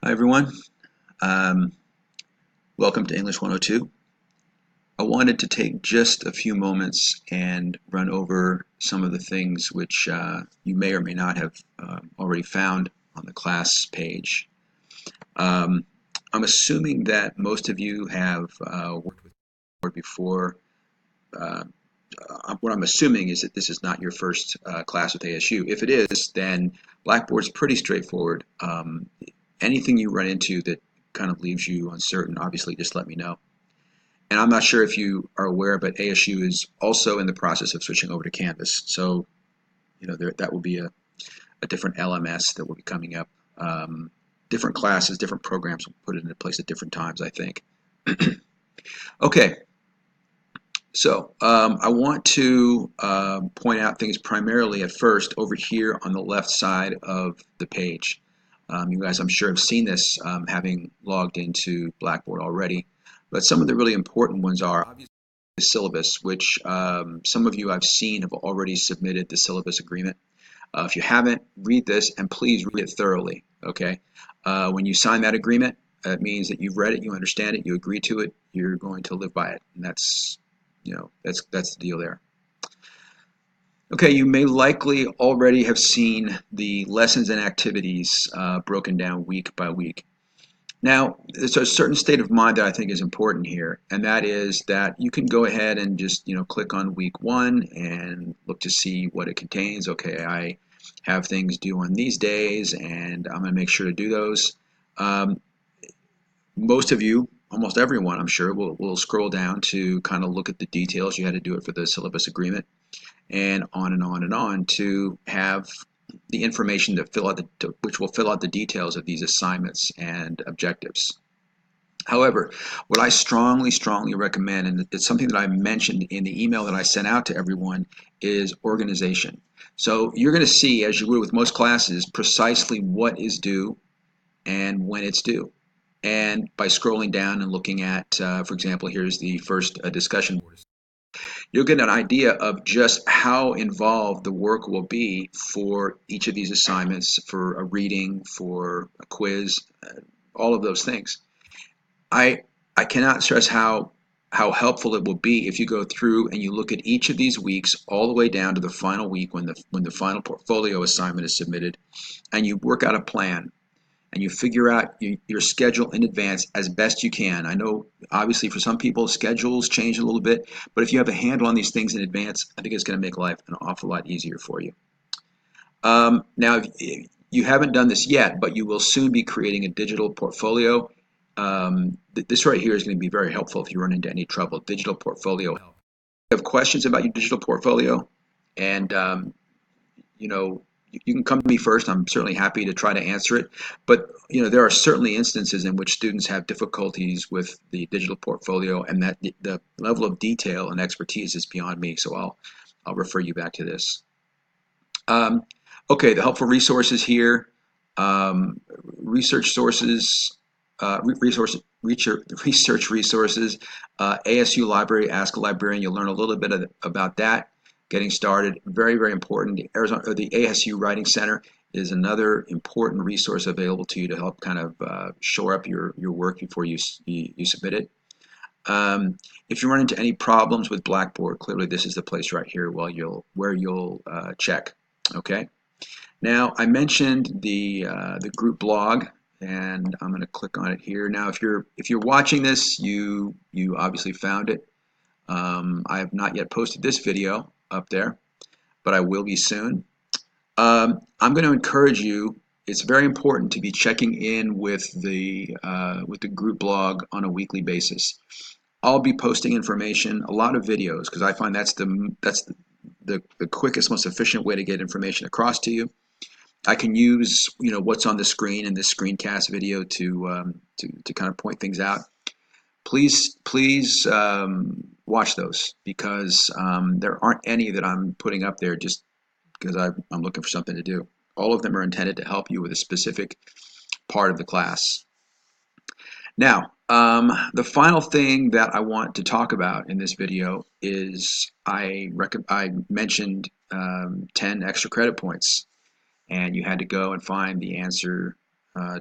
Hi everyone. Um, Welcome to English 102. I wanted to take just a few moments and run over some of the things which you may or may not have already found on the class page. Um, I'm assuming that most of you have worked with Blackboard before. Uh, what I'm assuming is that this is not your first class with ASU. If it is, then Blackboard's pretty straightforward. Anything you run into that kind of leaves you uncertain, obviously just let me know. And I'm not sure if you are aware, but ASU is also in the process of switching over to Canvas. So, that will be a different LMS that will be coming up. Different classes, different programs will put it into place at different times, I think. Okay, so I want to point out things primarily at first over here on the left side of the page. You guys, I'm sure, have seen this having logged into Blackboard already. But some of the really important ones are obviously the syllabus, which some of you I've seen have already submitted the syllabus agreement. If you haven't, read this and please read it thoroughly. Okay, when you sign that agreement, it means that you've read it, you understand it, you agree to it, you're going to live by it, and that's the deal there. Okay, you may likely already have seen the lessons and activities broken down week by week. Now, there's a certain state of mind that I think is important here, and that is that you can go ahead and just click on week 1 and look to see what it contains. Okay, I have things due on these days, and I'm going to make sure to do those. Most of you, almost everyone, I'm sure, will scroll down to kind of look at the details. You had to do it for the syllabus agreement, and on and on and on to have the information that which will fill out the details of these assignments and objectives. However, what I strongly recommend, and it's something that I mentioned in the email that I sent out to everyone, is organization. So you're going to see, as you would with most classes, precisely what is due and when it's due. And by scrolling down and looking at, for example, here's the first discussion board, you'll get an idea of just how involved the work will be for each of these assignments, for a reading, for a quiz, all of those things. I cannot stress how helpful it will be if you go through and you look at each of these weeks all the way down to the final week when the final portfolio assignment is submitted, and you work out a plan and you figure out your schedule in advance as best you can. I know obviously for some people schedules change a little bit, but if you have a handle on these things in advance, I think it's going to make life an awful lot easier for you. Now, if you haven't done this yet, but you will soon be creating a digital portfolio. This right here is going to be very helpful if you run into any trouble. Digital portfolio help. If you have questions about your digital portfolio, and you can come to me first. I'm certainly happy to try to answer it. But there are certainly instances in which students have difficulties with the digital portfolio, and that the level of detail and expertise is beyond me. So I'll refer you back to this. Okay, the helpful resources here, research sources, research resources, ASU Library, Ask a Librarian. You'll learn a little bit about that. Getting started, very, very important. The ASU Writing Center is another important resource available to you to help kind of shore up your work before you submit it. If you run into any problems with Blackboard, clearly this is the place right here where you'll check. Okay. Now I mentioned the group blog, and I'm going to click on it here. Now, if you're watching this, you obviously found it. I have not yet posted this video up there, but I will be soon. I'm going to encourage you. It's very important to be checking in with the group blog on a weekly basis. I'll be posting information, a lot of videos, because I find that's the quickest, most efficient way to get information across to you. I can use what's on the screen in this screencast video to kind of point things out. Please watch those, because there aren't any that I'm putting up there just because I'm looking for something to do. All of them are intended to help you with a specific part of the class. Now, the final thing that I want to talk about in this video is I mentioned 10 extra credit points, and you had to go and find the answer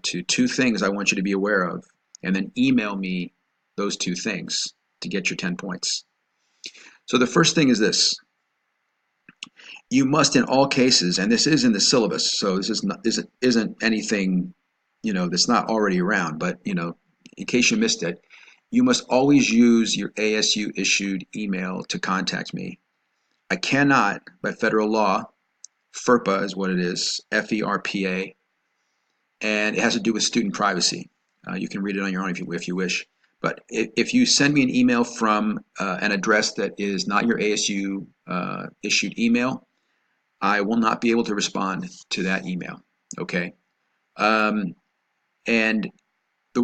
to 2 things I want you to be aware of, and then email me those 2 things to get your 10 points. So the first thing is this. You must, in all cases, and this is in the syllabus, so this isn't anything, that's not already around, but, in case you missed it, you must always use your ASU issued email to contact me. I cannot, by federal law, FERPA is what it is, FERPA, and it has to do with student privacy. You can read it on your own if you wish. But if you send me an email from an address that is not your ASU issued email, I will not be able to respond to that email. Okay, and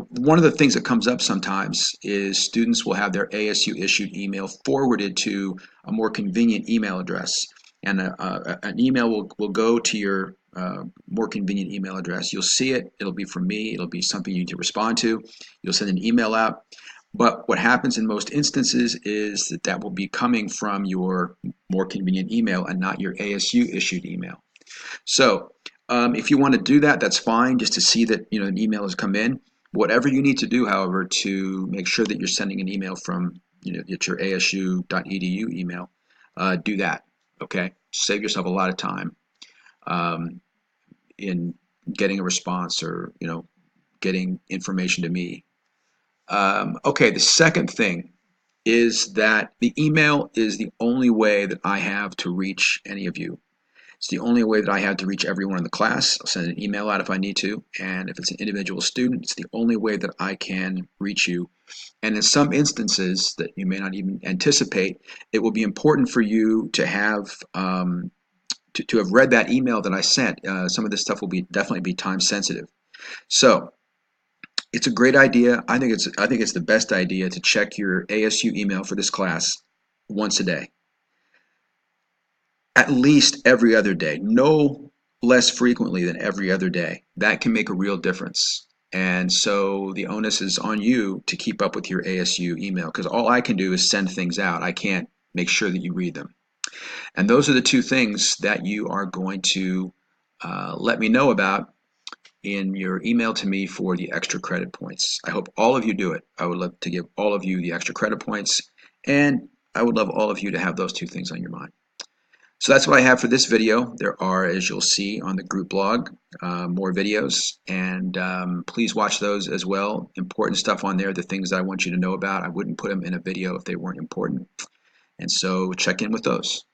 one of the things that comes up sometimes is students will have their ASU issued email forwarded to a more convenient email address, and an email will go to your more convenient email address. You'll see it. It'll be from me. It'll be something you need to respond to. You'll send an email out. But what happens in most instances is that will be coming from your more convenient email and not your ASU issued email. So if you want to do that, that's fine, just to see that an email has come in. Whatever you need to do, however, to make sure that you're sending an email from it's your asu.edu email, do that. Okay, save yourself a lot of time in getting a response or getting information to me. Okay, the second thing is that the email is the only way that I have to reach any of you. It's the only way that I have to reach everyone in the class. I'll send an email out if I need to, and if it's an individual student, it's the only way that I can reach you. And in some instances that you may not even anticipate, it will be important for you to have to have read that email that I sent. Some of this stuff will definitely be time sensitive. So it's a great idea. I think it's the best idea to check your ASU email for this class once a day. At least every other day, no less frequently than every other day. That can make a real difference. And so the onus is on you to keep up with your ASU email, because all I can do is send things out. I can't make sure that you read them. And those are the 2 things that you are going to let me know about in your email to me for the extra credit points. I hope all of you do it. I would love to give all of you the extra credit points, and I would love all of you to have those 2 things on your mind. So that's what I have for this video. There are, as you'll see on the group blog, more videos, and please watch those as well. Important stuff on there, the things that I want you to know about. I wouldn't put them in a video if they weren't important. And so check in with those.